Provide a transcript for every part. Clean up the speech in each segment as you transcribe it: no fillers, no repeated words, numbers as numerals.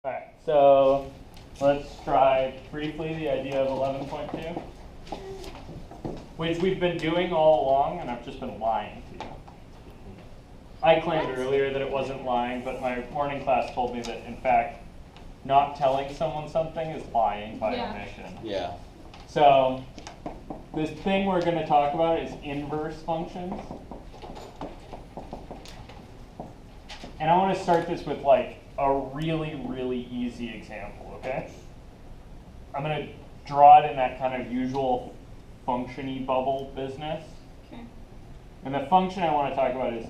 Alright, so let's try briefly the idea of 11.2, which we've been doing all along, and I've just been lying to you. I claimed earlier that it wasn't lying, but my morning class told me that, in fact, not telling someone something is lying by omission. Yeah. So this thing we're going to talk about is inverse functions. And I want to start this with like a really, really easy example, okay? I'm going to draw it in that kind of usual function-y bubble business. Okay. And the function I want to talk about is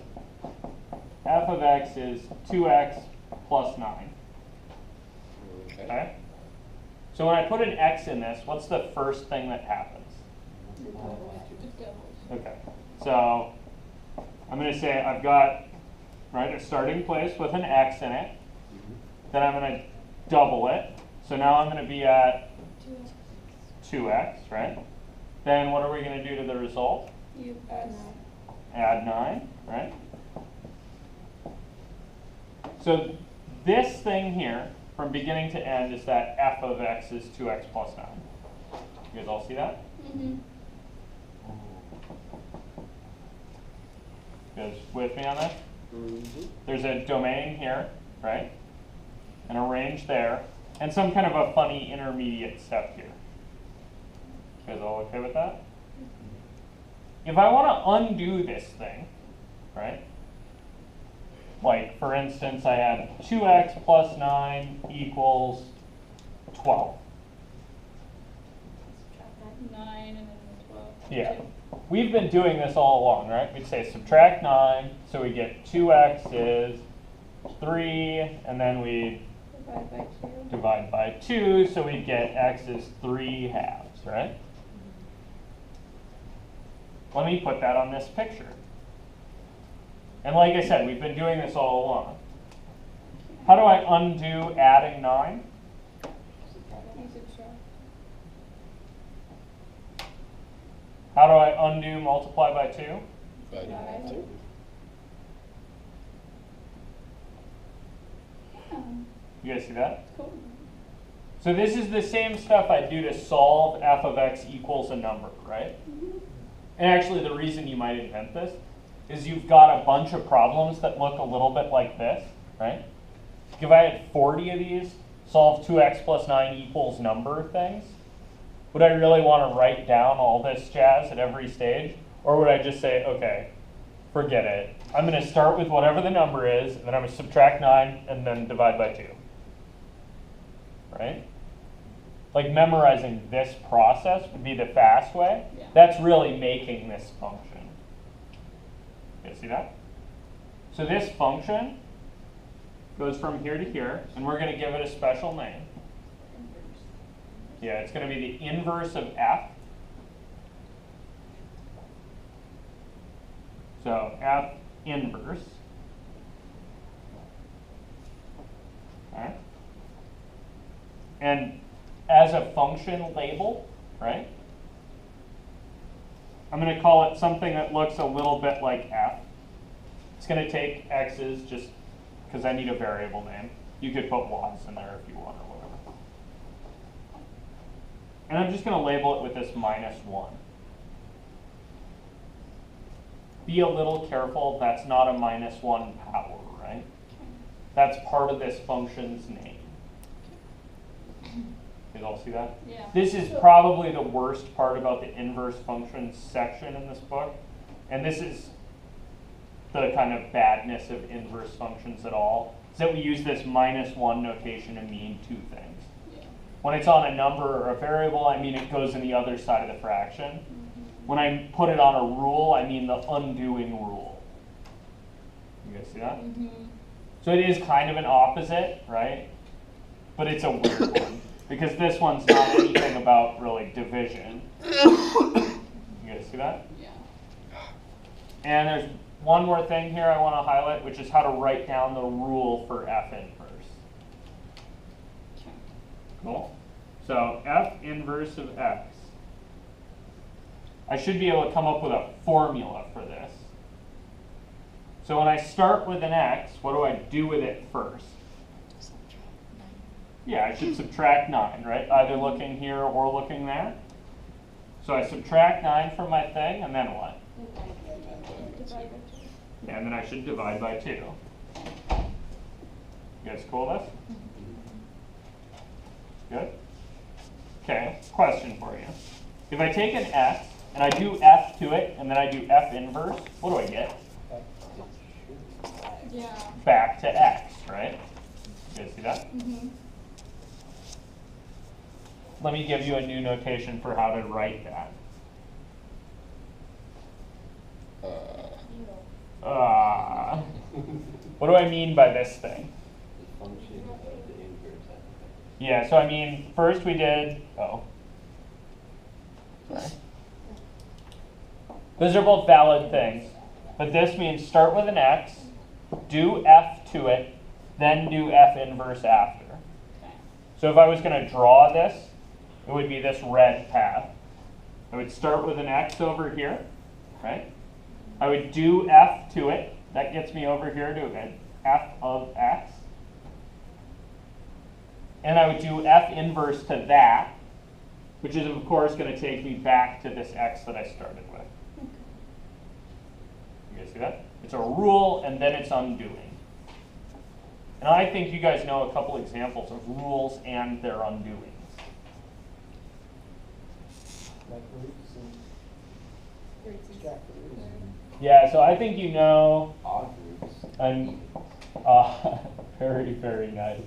f of x is 2x plus 9. Okay? So when I put an x in this, what's the first thing that happens? Okay. So I'm going to say I've got a starting place with an x in it. Then I'm going to double it. So now I'm going to be at 2x, right? Then what are we going to do to the result? Add 9, right? So this thing here, from beginning to end, is that f of x is 2x plus 9. You guys all see that? Mm-hmm. You guys with me on this? Mm-hmm. There's a domain here, right? And a range there, and some kind of a funny intermediate step here. You guys all okay with that? If I want to undo this thing, right? Like, for instance, I had 2x plus 9 equals 12. 9 and then 12. Yeah. We've been doing this all along, right? We'd say subtract 9, so we get 2x is 3, and then we Divide by 2. divide by 2, so we get x is 3 halves, right? Let me put that on this picture. And like I said, we've been doing this all along. How do I undo adding 9? You subtract. How do I undo multiply by 2? Divided by 2. Yeah. You guys see that? Cool. So this is the same stuff I do to solve f of x equals a number, right? Mm-hmm. And actually the reason you might invent this is you've got a bunch of problems that look a little bit like this, right? If I had 40 of these, solve 2x plus 9 equals number things, would I really want to write down all this jazz at every stage? Or would I just say, okay, forget it. I'm going to start with whatever the number is, and then I'm going to subtract 9 and then divide by 2. Right? Like memorizing this process would be the fast way. Yeah. That's really making this function. You guys see that? So this function goes from here to here, and we're going to give it a special name. Yeah, it's going to be the inverse of f. So f inverse. Okay. And as a function label, right? I'm going to call it something that looks a little bit like f. It's going to take x's just because I need a variable name. You could put y's in there if you want or whatever. And I'm just going to label it with this -1. Be a little careful, that's not a -1 power, right? That's part of this function's name. You guys all see that? Yeah. This is probably the worst part about the inverse functions section in this book. And this is the kind of badness of inverse functions at all, is that we use this -1 notation to mean two things. Yeah. When it's on a number or a variable, I mean it goes in the other side of the fraction. Mm-hmm. When I put it on a rule, I mean the undoing rule. You guys see that? Mm-hmm. So it is kind of an opposite, right? But it's a weird one, because this one's not anything about really division. You guys see that? Yeah. And there's one more thing here I want to highlight, which is how to write down the rule for f inverse. Okay. Cool? So f inverse of x. I should be able to come up with a formula for this. So when I start with an x, what do I do with it first? Yeah, I should subtract 9, right? Either looking here or looking there. So I subtract 9 from my thing, and then what? Divide by 2. Yeah, and then I should divide by 2. You guys cool with this? Good? Okay, question for you. If I take an x, and I do f to it, and then I do f inverse, what do I get? Yeah. Back to x, right? You guys see that? Mm-hmm. Let me give you a new notation for how to write that. What do I mean by this thing? The function of the inverse. Yeah, so I mean, first we did, sorry. Those are both valid things, but this means start with an x, do f to it, then do f inverse after. So if I was going to draw this, it would be this red path. I would start with an x over here, right? I would do f to it. That gets me over here to an f of x. And I would do f inverse to that, which is, of course, going to take me back to this x that I started with. You guys see that? It's a rule, and then it's undoing. And I think you guys know a couple examples of rules and their undoings. Like roots and jack roots and Yeah, so I think you know, odd roots. and very, very nice.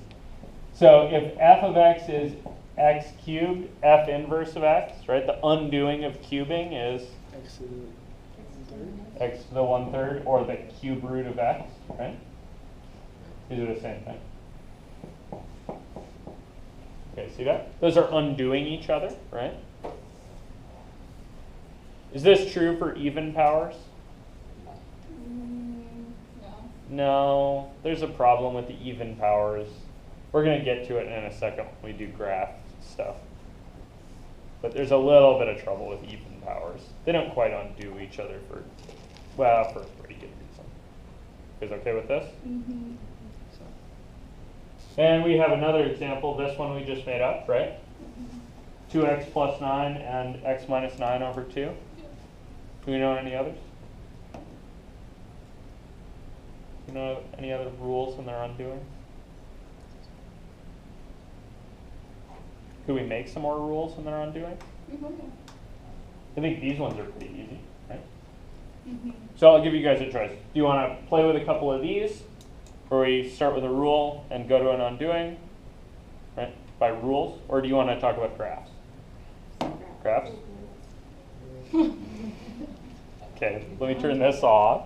So if f of x is x cubed, f inverse of x, right? The undoing of cubing is X to the third. x to the 1/3, or the cube root of x, right? These are the same thing. Okay, see that? Those are undoing each other, right? Is this true for even powers? No. No, there's a problem with the even powers. We're going to get to it in a second when we do graph stuff. But there's a little bit of trouble with even powers. They don't quite undo each other for a pretty good reason. You guys okay with this? Mm-hmm. And we have another example, this one we just made up, right? 2x plus 9 and x minus 9 over 2. Do we know any others? Do you know any other rules in their undoing? Could we make some more rules in their undoing? Mm-hmm. I think these ones are pretty easy, right? Mm-hmm. So I'll give you guys a choice. Do you want to play with a couple of these, where we start with a rule and go to an undoing, right, by rules? Or do you want to talk about graphs? Graphs? Okay, let me turn this off.